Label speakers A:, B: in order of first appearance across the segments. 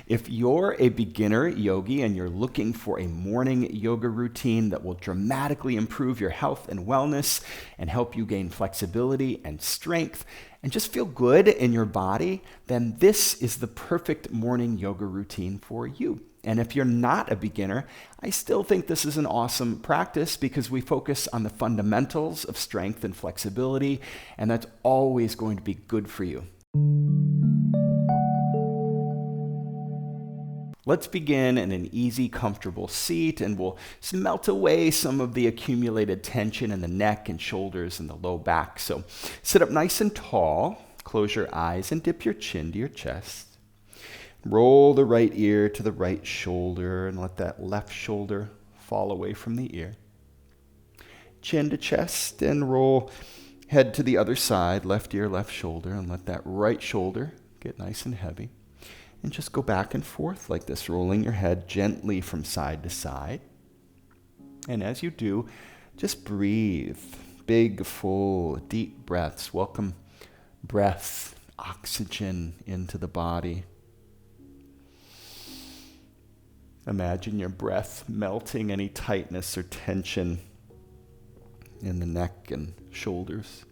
A: If you're a beginner yogi and you're looking for a morning yoga routine that will dramatically improve your health and wellness and help you gain flexibility and strength and just feel good in your body, then this is the perfect morning yoga routine for you. And if you're not a beginner, I still think this is an awesome practice because we focus on the fundamentals of strength and flexibility, and that's always going to be good for you. Let's begin in an easy, comfortable seat, and we'll melt away some of the accumulated tension in the neck and shoulders and the low back. So sit up nice and tall, close your eyes, and dip your chin to your chest. Roll the right ear to the right shoulder and let that left shoulder fall away from the ear. Chin to chest and roll head to the other side, left ear, left shoulder, and let that right shoulder get nice and heavy. And just go back and forth like this, rolling your head gently from side to side. And as you do, just breathe. Big, full, deep breaths. Welcome breath, oxygen into the body. Imagine your breath melting any tightness or tension in the neck and shoulders.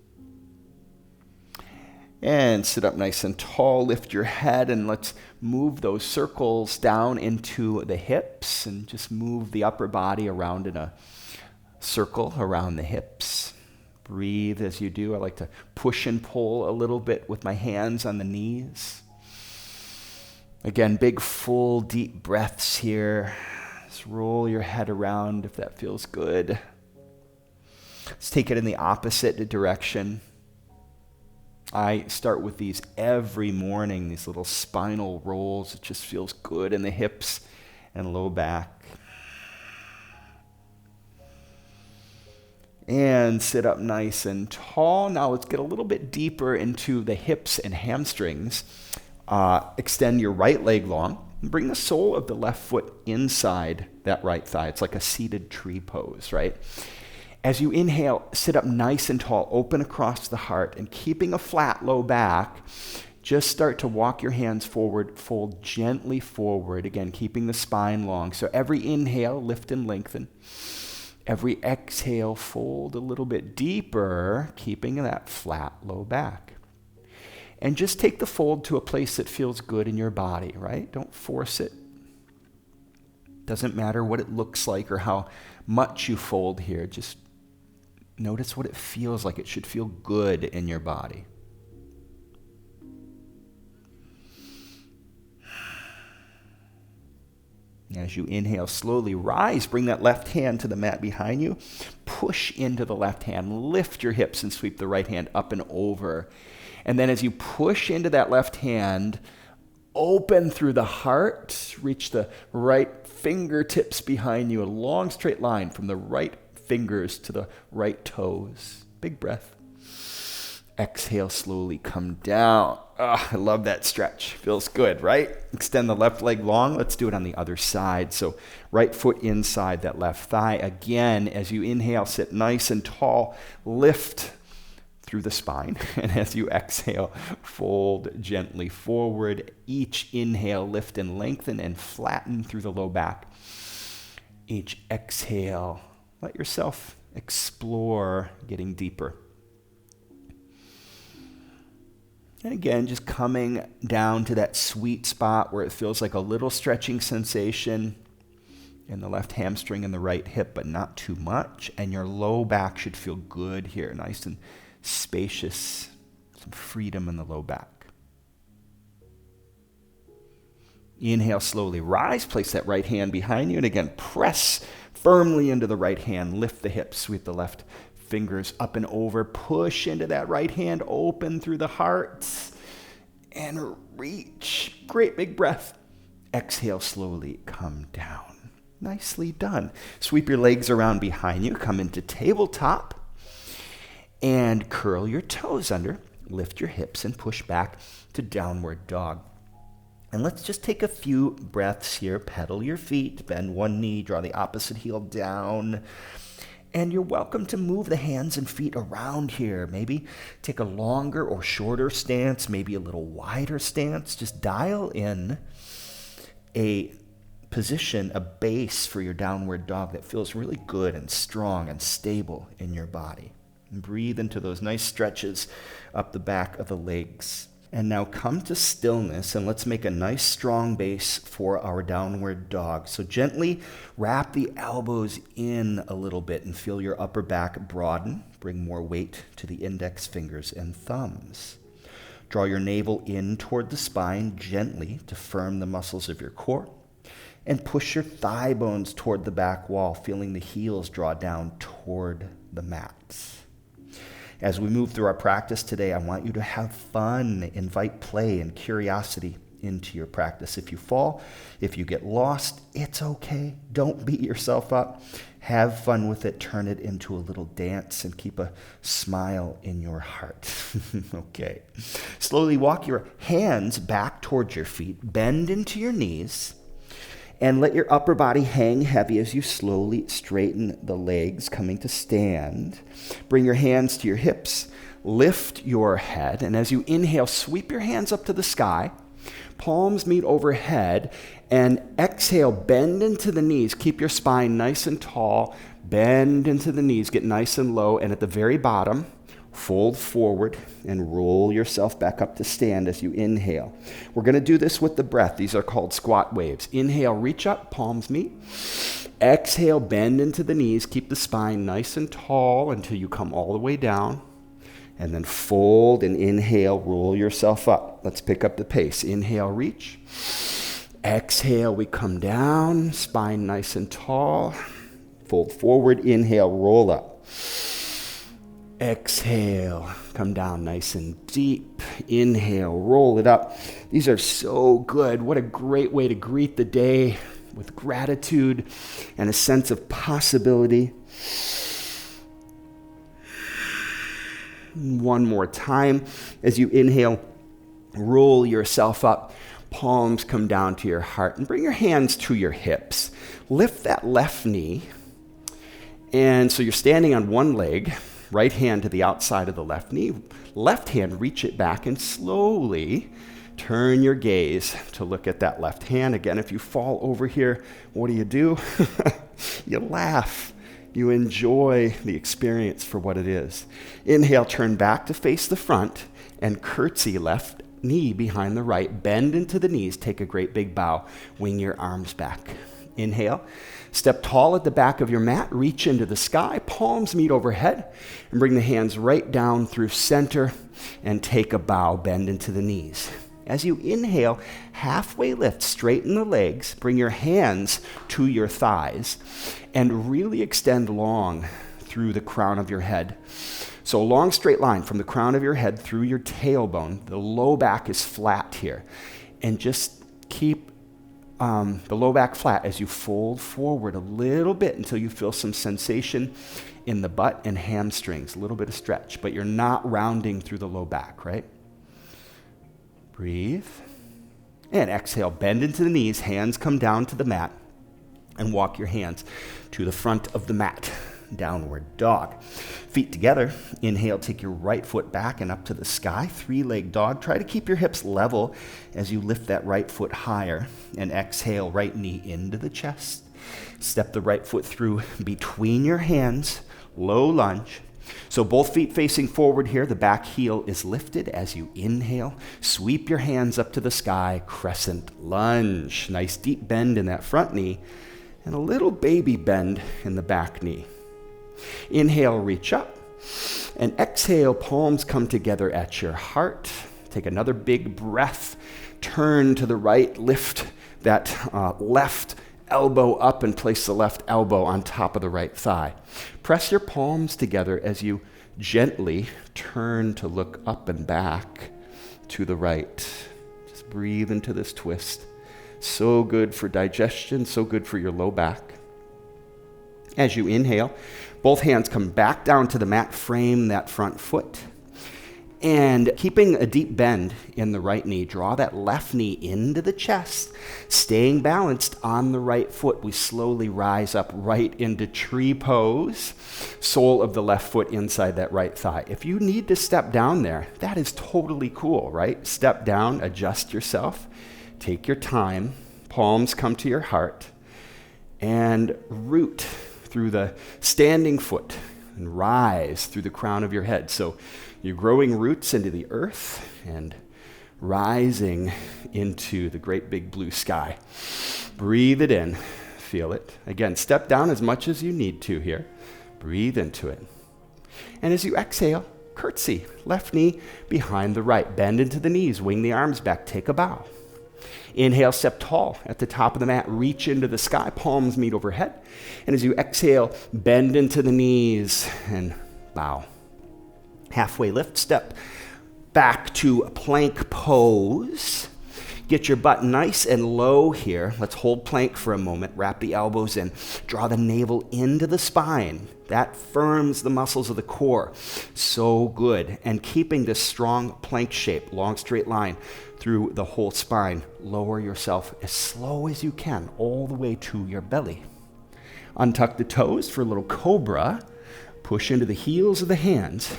A: And sit up nice and tall, lift your head, and let's move those circles down into the hips and just move the upper body around in a circle around the hips. Breathe as you do. I like to push and pull a little bit with my hands on the knees. Again, big, full, deep breaths here. Just roll your head around if that feels good. Let's take it in the opposite direction. I start with these every morning, these little spinal rolls. It just feels good in the hips and low back. And sit up nice and tall. Now let's get a little bit deeper into the hips and hamstrings. Extend your right leg long. And bring the sole of the left foot inside that right thigh. It's like a seated tree pose, right? As you inhale, sit up nice and tall, open across the heart, and keeping a flat low back, just start to walk your hands forward, fold gently forward, again, keeping the spine long. So every inhale, lift and lengthen. Every exhale, fold a little bit deeper, keeping that flat low back. And just take the fold to a place that feels good in your body, right? Don't force it. Doesn't matter what it looks like or how much you fold here. Just notice what it feels like. It should feel good in your body. As you inhale, slowly rise. Bring that left hand to the mat behind you. Push into the left hand. Lift your hips and sweep the right hand up and over. And then as you push into that left hand, open through the heart. Reach the right fingertips behind you. A long straight line from the right fingers to the right toes. Big breath. Exhale, slowly come down. I love that stretch. Feels good, right? Extend the left leg long. Let's do it on the other side. So right foot inside that left thigh. Again, as you inhale, sit nice and tall. Lift through the spine. And as you exhale, fold gently forward. Each inhale, lift and lengthen and flatten through the low back. Each exhale, let yourself explore getting deeper. And again, just coming down to that sweet spot where it feels like a little stretching sensation in the left hamstring and the right hip, but not too much. And your low back should feel good here, nice and spacious, some freedom in the low back. Inhale, slowly rise, place that right hand behind you, and again, press firmly into the right hand, lift the hips, sweep the left fingers up and over, push into that right hand, open through the heart, and reach. Great big breath. Exhale, slowly come down. Nicely done. Sweep your legs around behind you, come into tabletop, and curl your toes under, lift your hips, and push back to downward dog. And let's just take a few breaths here. Pedal your feet, bend one knee, draw the opposite heel down. And you're welcome to move the hands and feet around here. Maybe take a longer or shorter stance, maybe a little wider stance. Just dial in a position, a base for your downward dog that feels really good and strong and stable in your body. And breathe into those nice stretches up the back of the legs. And now come to stillness, and let's make a nice strong base for our downward dog. So gently wrap the elbows in a little bit and feel your upper back broaden. Bring more weight to the index fingers and thumbs. Draw your navel in toward the spine gently to firm the muscles of your core. And push your thigh bones toward the back wall, feeling the heels draw down toward the mat. As we move through our practice today, I want you to have fun, invite play and curiosity into your practice. If you fall, if you get lost, it's okay. Don't beat yourself up. Have fun with it. Turn it into a little dance and keep a smile in your heart. Okay. Slowly walk your hands back towards your feet. Bend into your knees. And let your upper body hang heavy as you slowly straighten the legs, coming to stand. Bring your hands to your hips. Lift your head. And as you inhale, sweep your hands up to the sky. Palms meet overhead. And exhale, bend into the knees. Keep your spine nice and tall. Bend into the knees. Get nice and low. And at the very bottom, fold forward and roll yourself back up to stand as you inhale. We're going to do this with the breath. These are called squat waves. Inhale, reach up, palms meet. Exhale, bend into the knees. Keep the spine nice and tall until you come all the way down. And then fold and inhale, roll yourself up. Let's pick up the pace. Inhale, reach. Exhale, we come down, spine nice and tall. Fold forward, inhale, roll up. Exhale, come down nice and deep. Inhale, roll it up. These are so good. What a great way to greet the day with gratitude and a sense of possibility. One more time. As you inhale, roll yourself up. Palms come down to your heart and bring your hands to your hips. Lift that left knee. And so you're standing on one leg. Right hand to the outside of the left knee. Left hand, reach it back and slowly turn your gaze to look at that left hand. Again, if you fall over here, what do? You laugh. You enjoy the experience for what it is. Inhale, turn back to face the front and curtsy left knee behind the right. Bend into the knees. Take a great big bow. Wing your arms back. Inhale. Step tall at the back of your mat, reach into the sky, palms meet overhead, and bring the hands right down through center and take a bow, bend into the knees. As you inhale, halfway lift, straighten the legs, bring your hands to your thighs, and really extend long through the crown of your head. So a long straight line from the crown of your head through your tailbone. The low back is flat here. And just keep the low back flat as you fold forward a little bit until you feel some sensation in the butt and hamstrings, a little bit of stretch, but you're not rounding through the low back, right? Breathe. And exhale, bend into the knees, hands come down to the mat, and walk your hands to the front of the mat. Downward dog. Feet together. Inhale, take your right foot back and up to the sky. Three-leg dog. Try to keep your hips level as you lift that right foot higher. And exhale, right knee into the chest. Step the right foot through between your hands. Low lunge. So both feet facing forward here. The back heel is lifted as you inhale. Sweep your hands up to the sky. Crescent lunge. Nice deep bend in that front knee. And a little baby bend in the back knee. Inhale, reach up, and exhale, palms come together at your heart. Take another big breath, turn to the right, lift that left elbow up and place the left elbow on top of the right thigh. Press your palms together as you gently turn to look up and back to the right. Just breathe into this twist. So good for digestion, so good for your low back. As you inhale, both hands come back down to the mat, frame that front foot. And keeping a deep bend in the right knee, draw that left knee into the chest. Staying balanced on the right foot, we slowly rise up right into tree pose. Sole of the left foot inside that right thigh. If you need to step down there, that is totally cool, right? Step down, adjust yourself. Take your time. Palms come to your heart. And root through the standing foot and rise through the crown of your head. So you're growing roots into the earth and rising into the great big blue sky. Breathe it in. Feel it. Again, step down as much as you need to here. Breathe into it. And as you exhale, curtsy. Left knee behind the right. Bend into the knees. Wing the arms back. Take a bow. Inhale, step tall at the top of the mat. Reach into the sky. Palms meet overhead. And as you exhale, bend into the knees and bow. Halfway lift. Step back to plank pose. Get your butt nice and low here. Let's hold plank for a moment. Wrap the elbows in. Draw the navel into the spine. That firms the muscles of the core. So good. And keeping this strong plank shape, long straight line through the whole spine. Lower yourself as slow as you can, all the way to your belly. Untuck the toes for a little cobra. Push into the heels of the hands.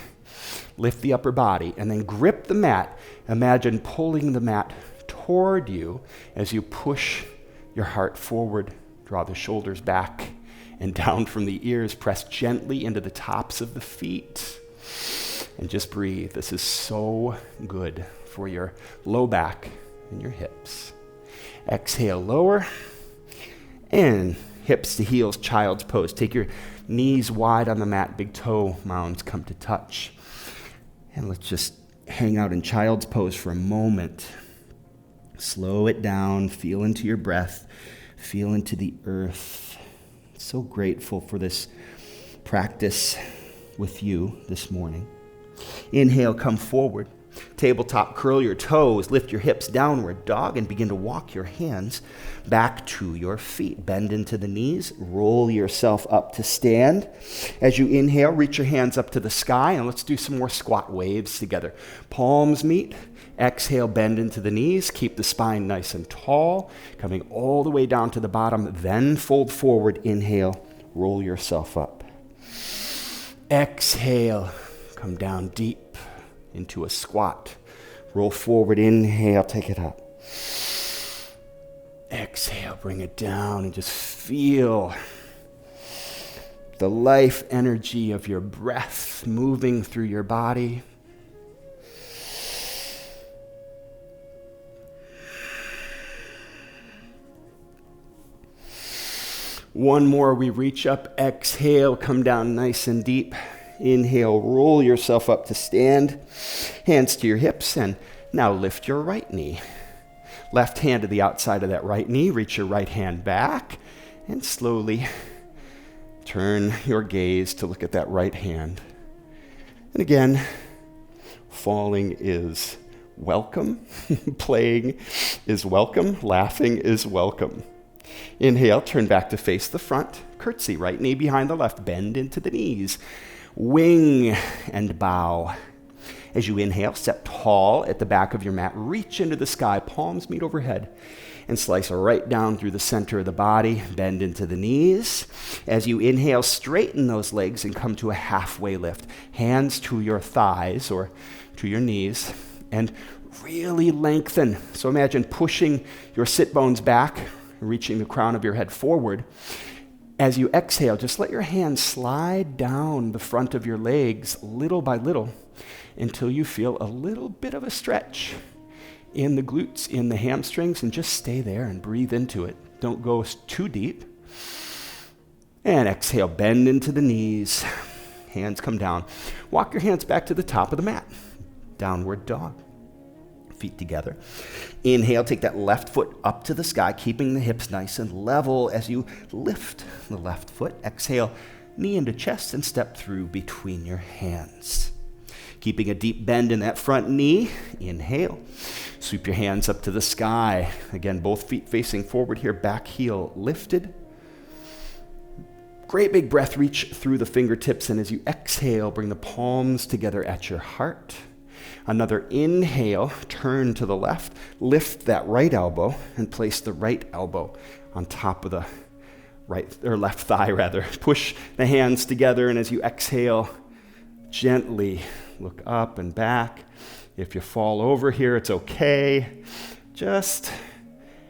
A: Lift the upper body and then grip the mat. Imagine pulling the mat toward you as you push your heart forward. Draw the shoulders back and down from the ears. Press gently into the tops of the feet. And just breathe. This is so good for your low back and your hips. Exhale, lower. And hips to heels, child's pose. Take your knees wide on the mat. Big toe mounds come to touch. And let's just hang out in child's pose for a moment. Slow it down. Feel into your breath. Feel into the earth. So grateful for this practice with you this morning. Inhale, come forward. Tabletop, curl your toes, lift your hips, downward dog, and begin to walk your hands back to your feet. Bend into the knees, roll yourself up to stand. As you inhale, reach your hands up to the sky, and let's do some more squat waves together. Palms meet. Exhale, bend into the knees, keep the spine nice and tall, coming all the way down to the bottom, then fold forward. Inhale, roll yourself up. Exhale, come down deep into a squat. Roll forward, inhale, take it up. Exhale, bring it down and just feel the life energy of your breath moving through your body. One more, we reach up, exhale, come down nice and deep. Inhale, roll yourself up to stand. Hands to your hips, and now lift your right knee. Left hand to the outside of that right knee, reach your right hand back, and slowly turn your gaze to look at that right hand. And again, falling is welcome. Playing is welcome. Laughing is welcome. Inhale, turn back to face the front. Curtsy, right knee behind the left. Bend into the knees. Wing and bow. As you inhale, step tall at the back of your mat. Reach into the sky. Palms meet overhead. And slice right down through the center of the body. Bend into the knees. As you inhale, straighten those legs and come to a halfway lift. Hands to your thighs or to your knees. And really lengthen. So imagine pushing your sit bones back, reaching the crown of your head forward. As you exhale, just let your hands slide down the front of your legs little by little until you feel a little bit of a stretch in the glutes, in the hamstrings, and just stay there and breathe into it. Don't go too deep. And exhale, bend into the knees. Hands come down. Walk your hands back to the top of the mat. Downward dog. Feet together. Inhale, take that left foot up to the sky, keeping the hips nice and level as you lift the left foot. Exhale, knee into chest and step through between your hands. Keeping a deep bend in that front knee. Inhale, sweep your hands up to the sky. Again, both feet facing forward here, back heel lifted. Great big breath, reach through the fingertips, and as you exhale, bring the palms together at your heart. Another inhale, turn to the left, lift that right elbow, and place the right elbow on top of the right or left thigh rather. Push the hands together, and as you exhale, gently look up and back. If you fall over here, it's okay. Just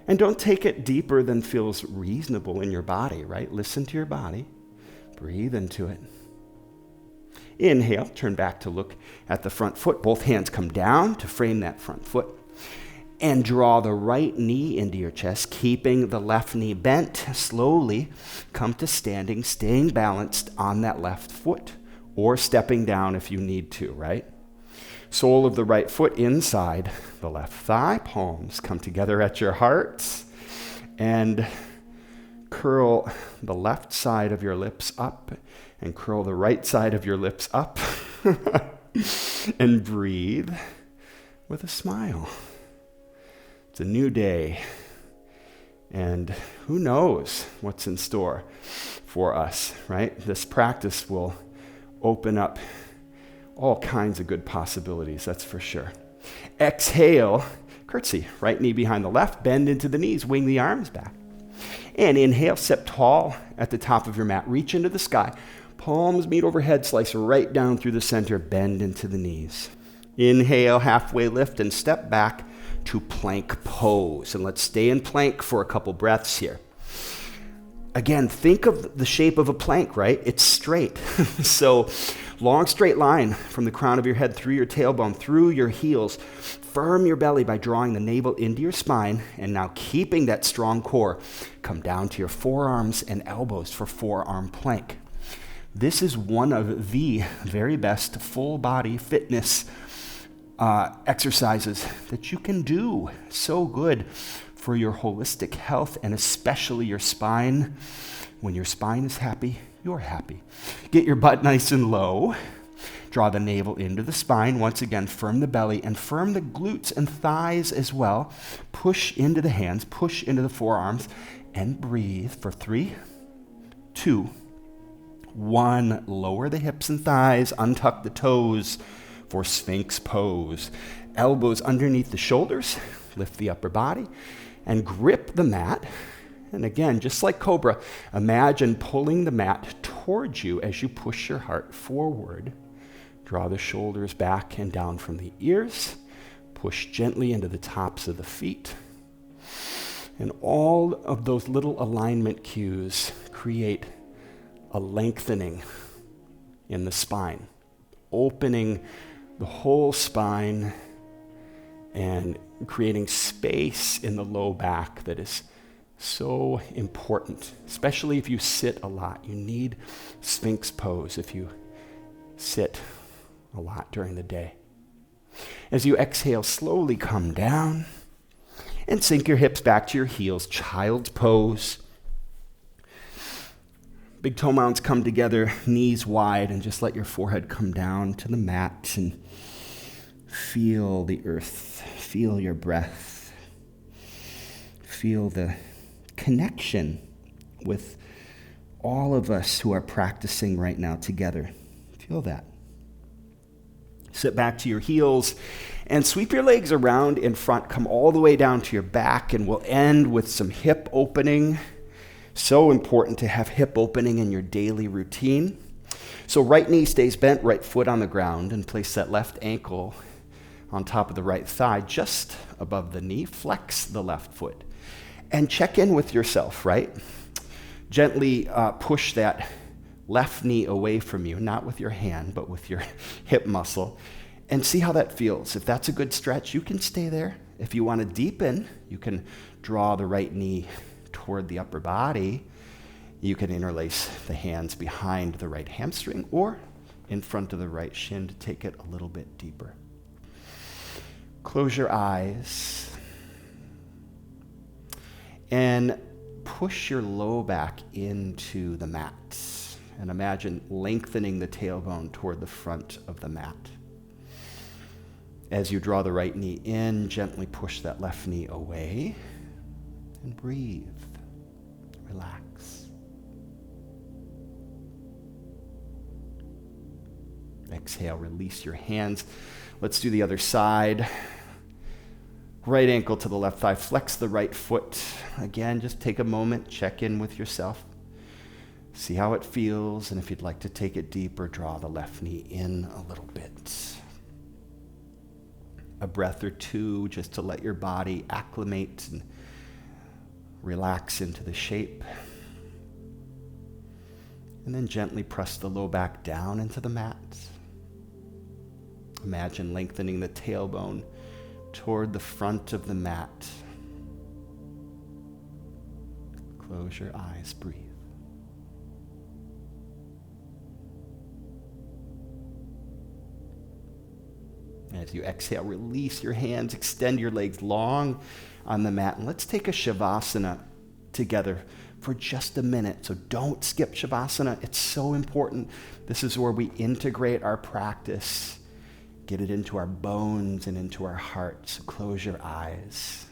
B: And don't take it deeper than feels reasonable in your body, right? Listen to your body. Breathe into it. Inhale, turn back to look at the front foot. Both hands come down to frame that front foot. And draw the right knee into your chest, keeping the left knee bent. Slowly come to standing, staying balanced on that left foot, or stepping down if you need to, right? Sole of the right foot inside the left thigh. Palms come together at your heart. And curl the left side of your lips up and curl the right side of your lips up. And breathe with a smile. It's a new day, and who knows what's in store for us, right? This practice will open up all kinds of good possibilities, that's for sure. Exhale, curtsy, right knee behind the left, bend into the knees, wing the arms back. And inhale, sit tall at the top of your mat, reach into the sky, palms meet overhead, slice right down through the center, bend into the knees. Inhale, halfway lift and step back to plank pose. And let's stay in plank for a couple breaths here. Again, think of the shape of a plank, right? It's straight. So long straight line from the crown of your head through your tailbone, through your heels. Firm your belly by drawing the navel into your spine. And now keeping that strong core, come down to your forearms and elbows for forearm plank. This is one of the very best full body fitness exercises that you can do. So good for your holistic health and especially your spine. When your spine is happy, you're happy. Get your butt nice and low. Draw the navel into the spine. Once again, firm the belly and firm the glutes and thighs as well. Push into the hands, push into the forearms, and breathe for 3, 2, 1. Lower the hips and thighs, untuck the toes for Sphinx pose. Elbows underneath the shoulders, lift the upper body, and grip the mat. And again, just like Cobra, imagine pulling the mat towards you as you push your heart forward. Draw the shoulders back and down from the ears. Push gently into the tops of the feet. And all of those little alignment cues create a lengthening in the spine, opening the whole spine and creating space in the low back that is so important, especially if you sit a lot. You need Sphinx pose if you sit a lot during the day. As you exhale, slowly come down and sink your hips back to your heels, child's pose. Big toe mounds come together, knees wide, and just let your forehead come down to the mat and feel the earth, feel your breath, feel the connection with all of us who are practicing right now together. Feel that. Sit back to your heels and sweep your legs around in front, come all the way down to your back, and we'll end with some hip opening. So important to have hip opening in your daily routine. So right knee stays bent, right foot on the ground, and place that left ankle on top of the right thigh, just above the knee. Flex the left foot. And check in with yourself, right? Gently push that left knee away from you, not with your hand, but with your hip muscle, and see how that feels. If that's a good stretch, you can stay there. If you want to deepen, you can draw the right knee toward the upper body. You can interlace the hands behind the right hamstring or in front of the right shin to take it a little bit deeper. Close your eyes and push your low back into the mat. And imagine lengthening the tailbone toward the front of the mat. As you draw the right knee in, gently push that left knee away and breathe. Relax. Exhale, release your hands. Let's do the other side. Right ankle to the left thigh, flex the right foot. Again, just take a moment, check in with yourself. See how it feels, and if you'd like to take it deeper, draw the left knee in a little bit. A breath or two just to let your body acclimate and Relax into the shape. And then gently press the low back down into the mat. Imagine lengthening the tailbone toward the front of the mat. Close your eyes, breathe. As you exhale, release your hands, extend your legs long on the mat, and let's take a Shavasana together for just a minute. So don't skip Shavasana. It's so important. This is where we integrate our practice, get it into our bones and into our hearts. So close your eyes.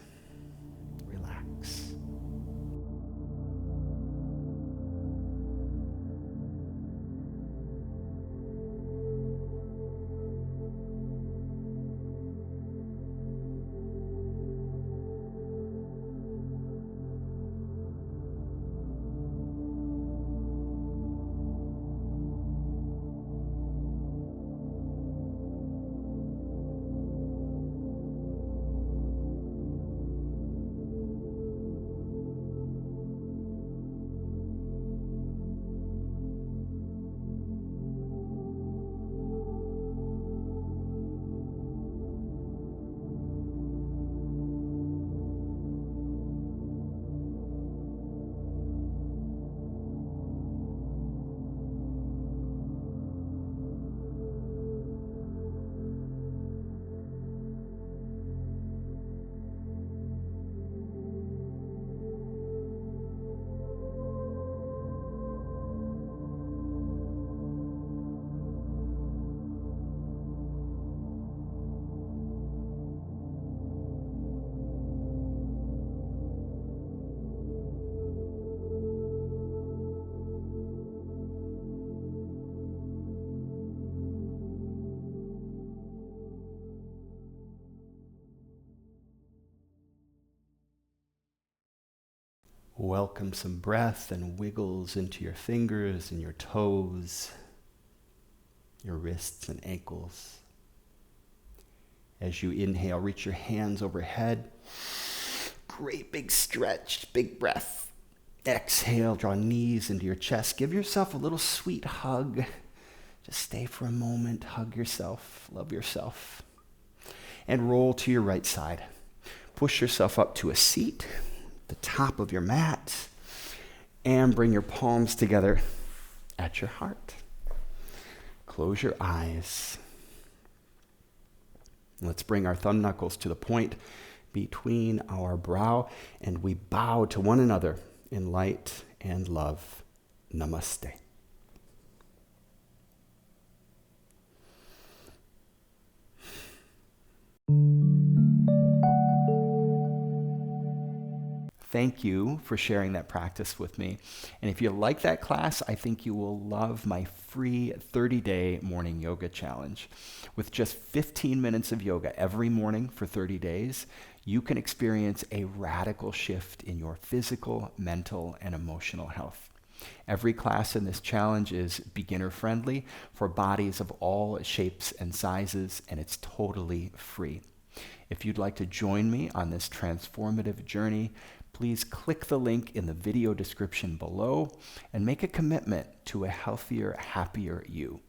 B: Relax. Welcome some breath and wiggles into your fingers and your toes, your wrists and ankles. As you inhale, reach your hands overhead. Great big stretch, big breath. Exhale, draw knees into your chest. Give yourself a little sweet hug. Just stay for a moment, hug yourself, love yourself. And roll to your right side. Push yourself up to a seat, the top of your mat, and bring your palms together at your heart. Close your eyes. Let's bring our thumb knuckles to the point between our brow, and we bow to one another in light and love. Namaste.
A: Thank you for sharing that practice with me. And if you like that class, I think you will love my free 30-day morning yoga challenge. With just 15 minutes of yoga every morning for 30 days, you can experience a radical shift in your physical, mental, and emotional health. Every class in this challenge is beginner-friendly for bodies of all shapes and sizes, and it's totally free. If you'd like to join me on this transformative journey, please click the link in the video description below and make a commitment to a healthier, happier you.